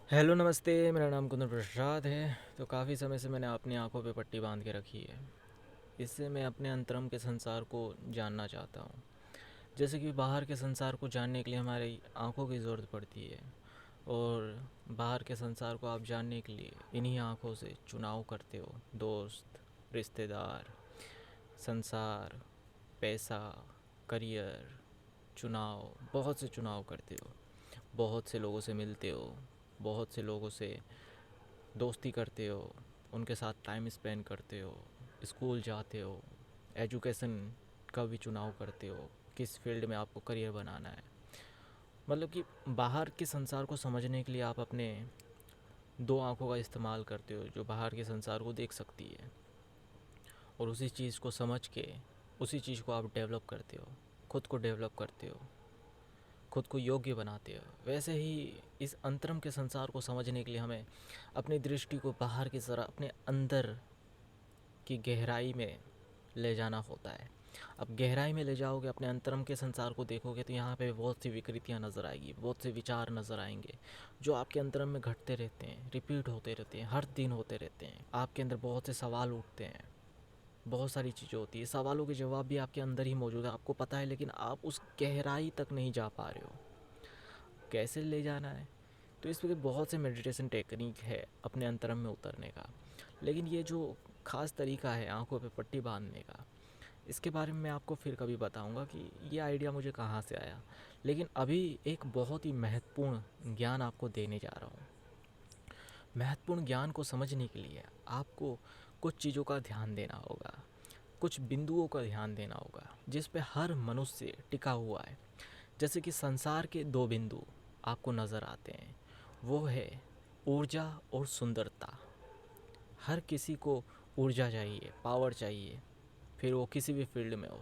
Hello नमस्ते, मेरा नाम कुंदन प्रसाद है। तो काफ़ी समय से मैंने अपनी आंखों पे पट्टी बांध के रखी है। इससे मैं अपने अंतरम के संसार को जानना चाहता हूँ। जैसे कि बाहर के संसार को जानने के लिए हमारी आंखों की ज़रूरत पड़ती है, और बाहर के संसार को आप जानने के लिए इन्हीं आंखों से चुनाव करते हो। दोस्त, रिश्तेदार, संसार, पैसा, करियर, चुनाव, बहुत से चुनाव करते हो। बहुत से लोगों से मिलते हो, बहुत से लोगों से दोस्ती करते हो, उनके साथ टाइम स्पेंड करते हो, स्कूल जाते हो, एजुकेशन का भी चुनाव करते हो, किस फील्ड में आपको करियर बनाना है। मतलब कि बाहर के संसार को समझने के लिए आप अपने दो आंखों का इस्तेमाल करते हो, जो बाहर के संसार को देख सकती है, और उसी चीज़ को समझ के उसी चीज़ को आप डेवलप करते हो, खुद को डेवलप करते हो, खुद को योग्य बनाते हो। वैसे ही इस अंतरम के संसार को समझने के लिए हमें अपनी दृष्टि को बाहर की तरह अपने अंदर की गहराई में ले जाना होता है। अब गहराई में ले जाओगे, अपने अंतरम के संसार को देखोगे, तो यहाँ पे बहुत सी विकृतियाँ नज़र आएगी, बहुत से विचार नज़र आएंगे जो आपके अंतरम में घटते रहते हैं, रिपीट होते रहते हैं, हर दिन होते रहते हैं। आपके अंदर बहुत से सवाल उठते हैं, बहुत सारी चीज़ें होती है, सवालों के जवाब भी आपके अंदर ही मौजूद है, आपको पता है, लेकिन आप उस गहराई तक नहीं जा पा रहे हो। कैसे ले जाना है? तो इस वजह बहुत से मेडिटेशन टेक्निक है अपने अंतरम में उतरने का। लेकिन ये जो ख़ास तरीका है आंखों पे पट्टी बांधने का, इसके बारे में मैं आपको फिर कभी बताऊंगा कि ये आइडिया मुझे कहाँ से आया। लेकिन अभी एक बहुत ही महत्वपूर्ण ज्ञान आपको देने जा रहा हूँ। महत्वपूर्ण ज्ञान को समझने के लिए आपको कुछ चीज़ों का ध्यान देना होगा, कुछ बिंदुओं का ध्यान देना होगा जिस पे हर मनुष्य टिका हुआ है। जैसे कि संसार के दो बिंदु आपको नज़र आते हैं, वो है ऊर्जा और सुंदरता। हर किसी को ऊर्जा चाहिए, पावर चाहिए, फिर वो किसी भी फील्ड में हो।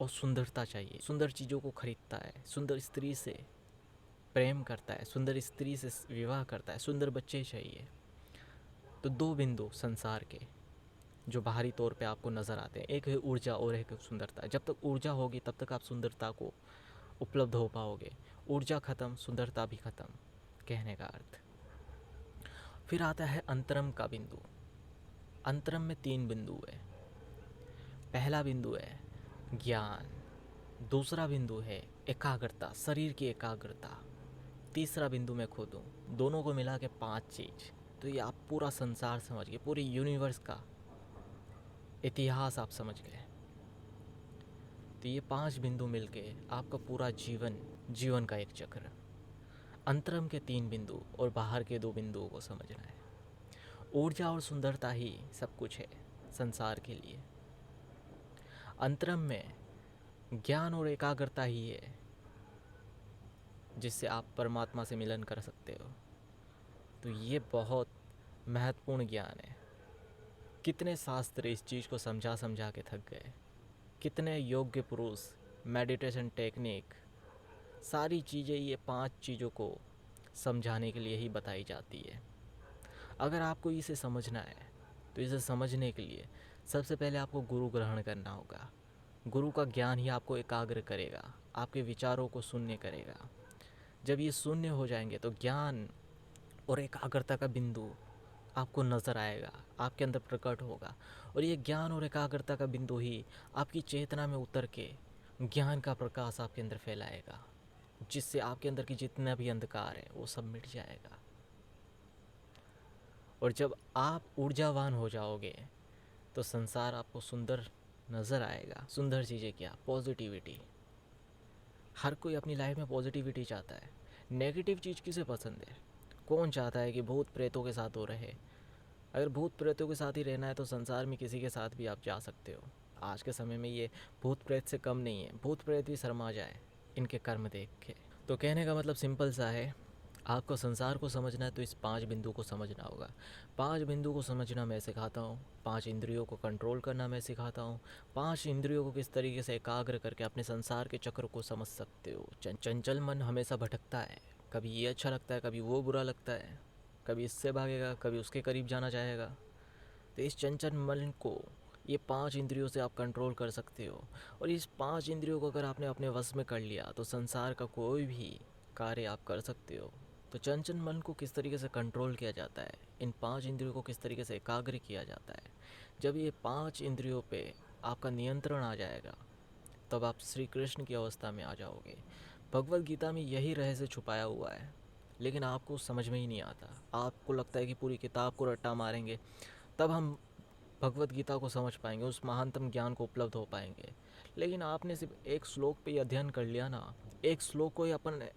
और सुंदरता चाहिए, सुंदर चीज़ों को खरीदता है, सुंदर स्त्री से प्रेम करता है, सुंदर स्त्री से विवाह करता है, सुंदर बच्चे चाहिए। तो दो बिंदु संसार के जो बाहरी तौर पे आपको नज़र आते हैं, एक है ऊर्जा और एक है सुंदरता। जब तक ऊर्जा होगी तब तक आप सुंदरता को उपलब्ध हो पाओगे। ऊर्जा ख़त्म, सुंदरता भी ख़त्म, कहने का अर्थ। फिर आता है अंतरम का बिंदु। अंतरम में तीन बिंदु है। पहला बिंदु है ज्ञान, दूसरा बिंदु है एकाग्रता, शरीर की एकाग्रता, तीसरा बिंदु मैं खुद हूँ। दोनों को मिला के पांच चीज़। तो ये आप पूरा संसार समझ गए, पूरे यूनिवर्स का इतिहास आप समझ गए। तो ये पांच बिंदु मिलके आपका पूरा जीवन, जीवन का एक चक्र। अंतरम के तीन बिंदु और बाहर के दो बिंदुओं को समझना है। ऊर्जा और सुंदरता ही सब कुछ है संसार के लिए। अंतरम में ज्ञान और एकाग्रता ही है जिससे आप परमात्मा से मिलन कर सकते हो। तो ये बहुत महत्वपूर्ण ज्ञान है। कितने शास्त्र इस चीज़ को समझा समझा के थक गए। कितने योग्य पुरुष, मेडिटेशन टेक्निक, सारी चीज़ें ये पांच चीज़ों को समझाने के लिए ही बताई जाती है। अगर आपको इसे समझना है तो इसे समझने के लिए सबसे पहले आपको गुरु ग्रहण करना होगा। गुरु का ज्ञान ही आपको एकाग्र करेगा, आपके विचारों को शून्य करेगा। जब ये शून्य हो जाएंगे तो ज्ञान और एकाग्रता का बिंदु आपको नज़र आएगा, आपके अंदर प्रकट होगा। और ये ज्ञान और एकाग्रता का बिंदु ही आपकी चेतना में उतर के ज्ञान का प्रकाश आपके अंदर फैलाएगा, जिससे आपके अंदर की जितना भी अंधकार है वो सब मिट जाएगा। और जब आप ऊर्जावान हो जाओगे तो संसार आपको सुंदर नज़र आएगा। सुंदर चीज़ें क्या? पॉजिटिविटी। हर कोई अपनी लाइफ में पॉजिटिविटी चाहता है। नेगेटिव चीज़ किसे पसंद है? कौन चाहता है कि भूत प्रेतों के साथ वो रहे? अगर भूत प्रेतों के साथ ही रहना है तो संसार में किसी के साथ भी आप जा सकते हो। आज के समय में ये भूत प्रेत से कम नहीं है, भूत प्रेत भी शर्मा जाए इनके कर्म देख के। तो कहने का मतलब सिंपल सा है, आपको संसार को समझना है तो इस पांच बिंदु को समझना होगा। पांच बिंदु को समझना मैं सिखाता हूँ, पांच इंद्रियों को कंट्रोल करना मैं सिखाता हूँ, पांच इंद्रियों को किस तरीके से एकाग्र करके अपने संसार के चक्र को समझ सकते हो। चंचल मन हमेशा भटकता है, कभी ये अच्छा लगता है, कभी वो बुरा लगता है, कभी इससे भागेगा, कभी उसके करीब जाना चाहेगा। तो इस चंचल मन को ये पांच इंद्रियों से आप कंट्रोल कर सकते हो। और इस पांच इंद्रियों को अगर आपने अपने वश में कर लिया तो संसार का कोई भी कार्य आप कर सकते हो। तो चंचल मन को किस तरीके से कंट्रोल किया जाता है, इन 5 इंद्रियों को किस तरीके से एकाग्र किया जाता है। जब ये 5 इंद्रियों पे आपका नियंत्रण आ जाएगा तब आप श्री कृष्ण की अवस्था में आ जाओगे। भगवत गीता में यही रहस्य छुपाया हुआ है, लेकिन आपको समझ में ही नहीं आता। आपको लगता है कि पूरी किताब को रट्टा मारेंगे तब हम भगवत गीता को समझ पाएंगे, उस महानतम ज्ञान को उपलब्ध हो पाएंगे। लेकिन आपने सिर्फ एक श्लोक पे ही अध्ययन कर लिया ना, एक श्लोक को ही अपन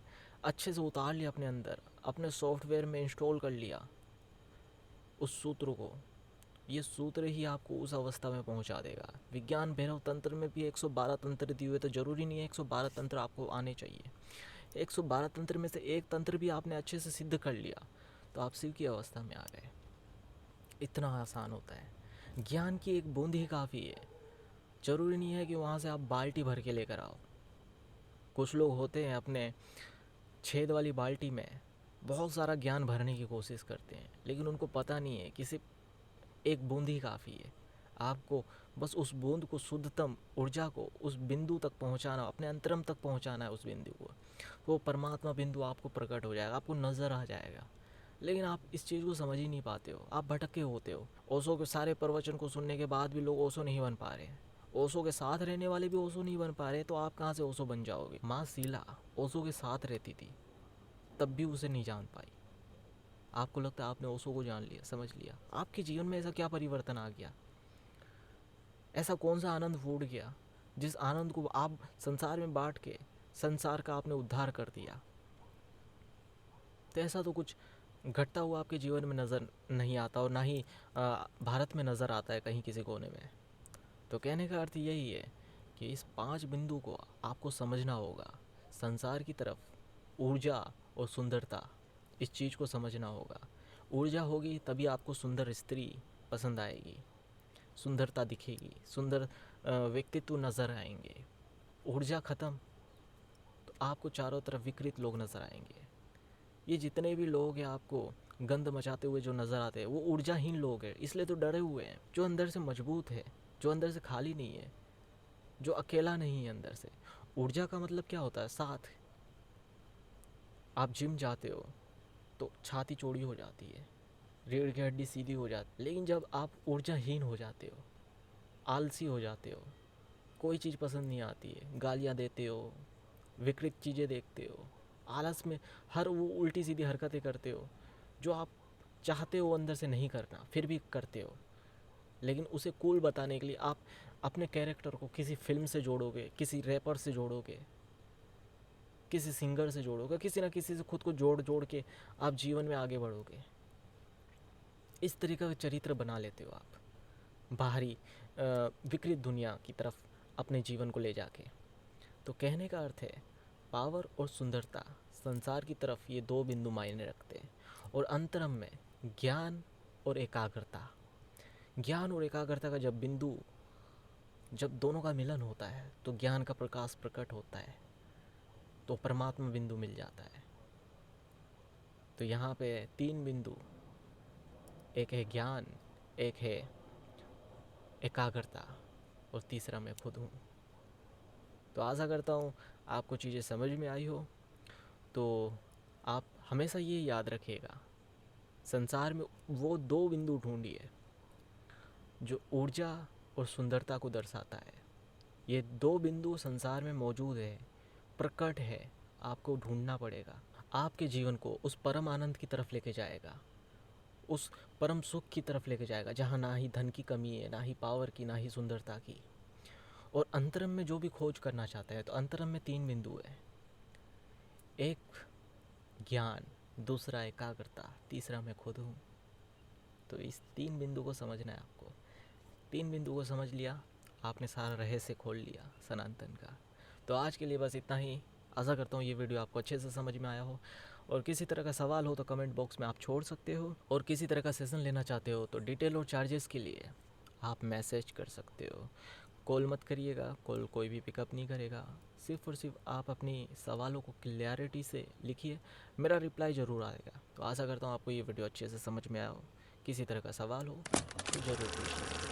अच्छे से उतार लिया अपने अंदर, अपने सॉफ्टवेयर में इंस्टॉल कर लिया उस सूत्र को। ये सूत्र ही आपको उस अवस्था में पहुंचा देगा। विज्ञान भैरव तंत्र में भी 112 तंत्र दिए हुए, तो ज़रूरी नहीं है 112 तंत्र आपको आने चाहिए। 112 तंत्र में से एक तंत्र भी आपने अच्छे से सिद्ध कर लिया तो आप शिव की अवस्था में आ गए। इतना आसान होता है। ज्ञान की एक बूंद ही काफ़ी है। ज़रूरी नहीं है कि वहाँ से आप बाल्टी भर के लेकर आओ। कुछ लोग होते हैं अपने छेद वाली बाल्टी में बहुत सारा ज्ञान भरने की कोशिश करते हैं, लेकिन उनको पता नहीं है कि सिर्फ एक बूंद ही काफ़ी है। आपको बस उस बूंद को, शुद्धतम ऊर्जा को उस बिंदु तक पहुंचाना, अपने अंतरम तक पहुंचाना है उस बिंदु को। वो परमात्मा बिंदु आपको प्रकट हो जाएगा, आपको नज़र आ जाएगा। लेकिन आप इस चीज़ को समझ ही नहीं पाते हो, आप भटके होते हो। ओशो के सारे प्रवचन को सुनने के बाद भी लोग ओशो नहीं बन पा रहे हैं। ओशो के साथ रहने वाले भी ओशो नहीं बन पा रहे, तो आप कहाँ से ओशो बन जाओगे। माँ शीला ओशो के साथ रहती थी, तब भी उसे नहीं जान पाई। आपको लगता है आपने ओशो को जान लिया, समझ लिया। आपके जीवन में ऐसा क्या परिवर्तन आ गया, ऐसा कौन सा आनंद फूट गया जिस आनंद को आप संसार में बांट के संसार का आपने उद्धार कर दिया। तो ऐसा तो कुछ घटता हुआ आपके जीवन में नज़र नहीं आता, और ना ही भारत में नज़र आता है कहीं किसी कोने में। तो कहने का अर्थ यही है कि इस 5 बिंदु को आपको समझना होगा। संसार की तरफ ऊर्जा और सुंदरता, इस चीज़ को समझना होगा। ऊर्जा होगी तभी आपको सुंदर स्त्री पसंद आएगी, सुंदरता दिखेगी, सुंदर व्यक्तित्व नज़र आएंगे। ऊर्जा ख़त्म तो आपको चारों तरफ विकृत लोग नज़र आएंगे। ये जितने भी लोग हैं आपको गंद मचाते हुए जो नज़र आते हैं, वो ऊर्जाहीन लोग हैं, इसलिए तो डरे हुए हैं। जो अंदर से मजबूत है, जो अंदर से खाली नहीं है, जो अकेला नहीं है अंदर से। ऊर्जा का मतलब क्या होता है, साथ। आप जिम जाते हो तो छाती चौड़ी हो जाती है, रीढ़ की हड्डी सीधी हो जाती है। लेकिन जब आप ऊर्जाहीन हो जाते हो, आलसी हो जाते हो, कोई चीज़ पसंद नहीं आती है, गालियाँ देते हो, विकृत चीज़ें देखते हो, आलस में हर वो उल्टी सीधी हरकतें करते हो जो आप चाहते हो अंदर से नहीं करना, फिर भी करते हो। लेकिन उसे कूल बताने के लिए आप अपने कैरेक्टर को किसी फिल्म से जोड़ोगे, किसी रैपर से जोड़ोगे, किसी सिंगर से जोड़ोगे, किसी ना किसी से खुद को जोड़ जोड़ के आप जीवन में आगे बढ़ोगे। इस तरीके का चरित्र बना लेते हो आप, बाहरी विकृत दुनिया की तरफ अपने जीवन को ले जाके। तो कहने का अर्थ है, पावर और सुंदरता संसार की तरफ ये 2 बिंदु मायने रखते हैं, और अंतरम में ज्ञान और एकाग्रता। ज्ञान और एकाग्रता का जब दोनों का मिलन होता है तो ज्ञान का प्रकाश प्रकट होता है, तो परमात्मा बिंदु मिल जाता है। तो यहाँ पे 3 बिंदु, एक है ज्ञान, एक है एकाग्रता, और तीसरा मैं खुद हूँ। तो आशा करता हूँ आपको चीज़ें समझ में आई हो। तो आप हमेशा ये याद रखिएगा, संसार में वो 2 बिंदु ढूंढिए जो ऊर्जा और सुंदरता को दर्शाता है। ये 2 बिंदु संसार में मौजूद है, प्रकट है, आपको ढूंढना पड़ेगा। आपके जीवन को उस परम आनंद की तरफ लेके जाएगा, उस परम सुख की तरफ लेके जाएगा, जहाँ ना ही धन की कमी है, ना ही पावर की, ना ही सुंदरता की। और अंतरम में जो भी खोज करना चाहता है, तो अंतरम में 3 बिंदु है, एक ज्ञान, दूसरा एकाग्रता, तीसरा मैं खुद हूँ। तो इस 3 बिंदु को समझना है आपको। 3 बिंदु को समझ लिया, आपने सारा रहस्य खोल लिया सनातन का। तो आज के लिए बस इतना ही। आशा करता हूँ ये वीडियो आपको अच्छे से समझ में आया हो, और किसी तरह का सवाल हो तो कमेंट बॉक्स में आप छोड़ सकते हो, और किसी तरह का सेशन लेना चाहते हो तो डिटेल और चार्जेस के लिए आप मैसेज कर सकते हो। कॉल मत करिएगा, कॉल कोई भी पिकअप नहीं करेगा। सिर्फ़ और सिर्फ आप अपनी सवालों को क्लैरिटी से लिखिए, मेरा रिप्लाई ज़रूर आएगा। तो आशा करता हूँ आपको ये वीडियो अच्छे से समझ में आया हो। किसी तरह का सवाल हो तो ज़रूर पूछिए।